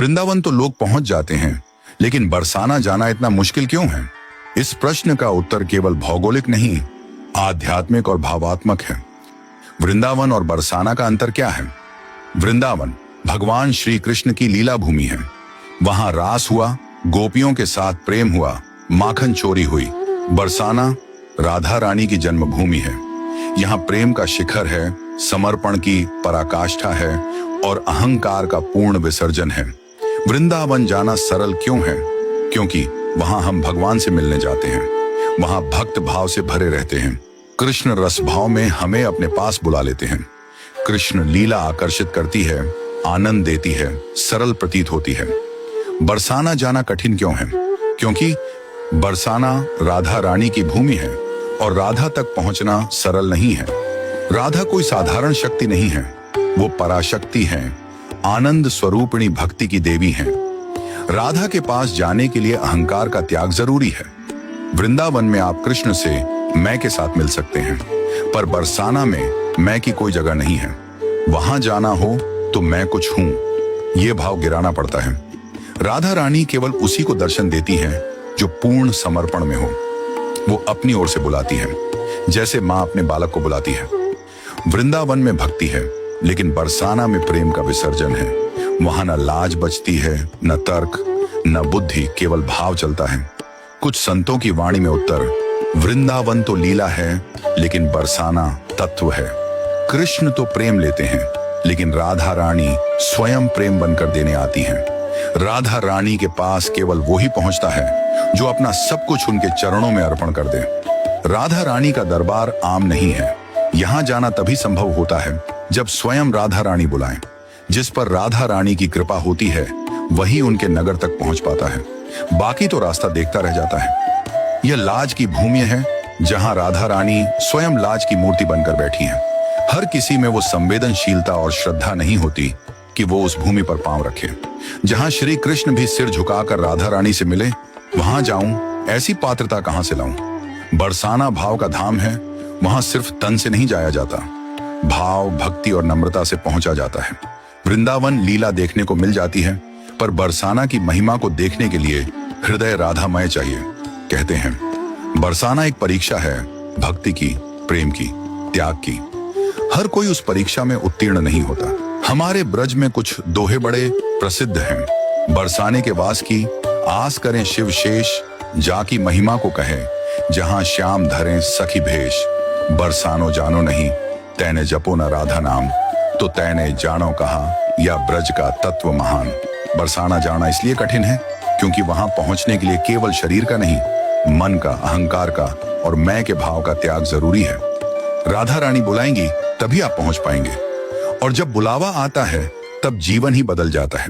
वृंदावन तो लोग पहुंच जाते हैं, लेकिन बरसाना जाना इतना मुश्किल क्यों है? इस प्रश्न का उत्तर केवल भौगोलिक नहीं, आध्यात्मिक और भावात्मक है। वृंदावन और बरसाना का अंतर क्या है? वृंदावन भगवान श्री कृष्ण की लीला भूमि है। वहां रास हुआ, गोपियों के साथ प्रेम हुआ, माखन चोरी हुई। बरसाना राधा रानी की जन्मभूमि है। यहाँ प्रेम का शिखर है, समर्पण की पराकाष्ठा है और अहंकार का पूर्ण विसर्जन है। वृंदावन जाना सरल क्यों है? क्योंकि वहां हम भगवान से मिलने जाते हैं। वहां भक्त भाव से भरे रहते हैं। कृष्ण रस भाव में हमें अपने पास बुला लेते हैं। कृष्ण लीला आकर्षित करती है, आनंद देती है, सरल प्रतीत होती है। बरसाना जाना कठिन क्यों है? क्योंकि बरसाना राधा रानी की भूमि है और राधा तक पहुंचना सरल नहीं है। राधा कोई साधारण शक्ति नहीं है, वो पराशक्ति है, आनंद स्वरूपिणी भक्ति की देवी हैं। राधा के पास जाने के लिए अहंकार का त्याग जरूरी है। वृंदावन में आप कृष्ण से मैं के साथ मिल सकते हैं, पर बरसाना में मैं की कोई जगह नहीं है। वहां जाना हो तो मैं कुछ हूं, ये भाव गिराना पड़ता है। राधा रानी केवल उसी को दर्शन देती है जो पूर्ण समर्पण में हो। वो अपनी ओर से बुलाती है, जैसे माँ अपने बालक को बुलाती है। वृंदावन में भक्ति है, लेकिन बरसाना में प्रेम का विसर्जन है। वहां न लाज बचती है, न तर्क, न बुद्धि, केवल भाव चलता है। कुछ संतों की वाणी में उत्तर, वृंदावन तो लीला है, लेकिन बरसाना तत्व है। कृष्ण तो प्रेम लेते हैं, लेकिन राधा रानी स्वयं प्रेम बनकर देने आती हैं। राधा रानी के पास केवल वही पहुंचता है जो अपना सब कुछ उनके चरणों में अर्पण कर दे। राधा रानी का दरबार आम नहीं है। यहाँ जाना तभी संभव होता है जब स्वयं राधा रानी बुलाएं। जिस पर राधा रानी की कृपा होती है, वही उनके नगर तक पहुंच पाता है। बाकी तो रास्ता देखता रह जाता है। यह लाज की भूमि है, जहां राधा रानी स्वयं लाज की मूर्ति बनकर बैठी हैं। हर किसी में वो संवेदनशीलता और श्रद्धा नहीं होती कि वो उस भूमि पर पांव रखे। जहां श्री कृष्ण भी सिर झुकाकर राधा रानी से मिले, वहां जाऊं, ऐसी पात्रता कहां से लाऊं? बरसाना भाव का धाम है। वहां सिर्फ तन से नहीं जाया जाता, भाव, भक्ति और नम्रता से पहुंचा जाता है। वृंदावन लीला देखने को मिल जाती है, पर बरसाना की महिमा को देखने के लिए हृदय राधामय चाहिए। कहते हैं बरसाना एक परीक्षा है, भक्ति की, प्रेम की, त्याग की। हर कोई उस परीक्षा में उत्तीर्ण नहीं होता। हमारे ब्रज में कुछ दोहे बड़े प्रसिद्ध हैं। बरसाने के वास की आस करें शिव शेष, जाकी महिमा को कहे, जहां श्याम धरें सखी भेष। बरसानो जानो नहीं, तैने जपो न राधा नाम, तो तैने जानो कहा, या ब्रज का तत्व महान। बरसाना जाना इसलिए कठिन है क्योंकि वहां पहुंचने के लिए केवल शरीर का नहीं, मन का, अहंकार का और मैं के भाव का त्याग जरूरी है। राधा रानी बुलाएंगी तभी आप पहुंच पाएंगे, और जब बुलावा आता है तब जीवन ही बदल जाता है।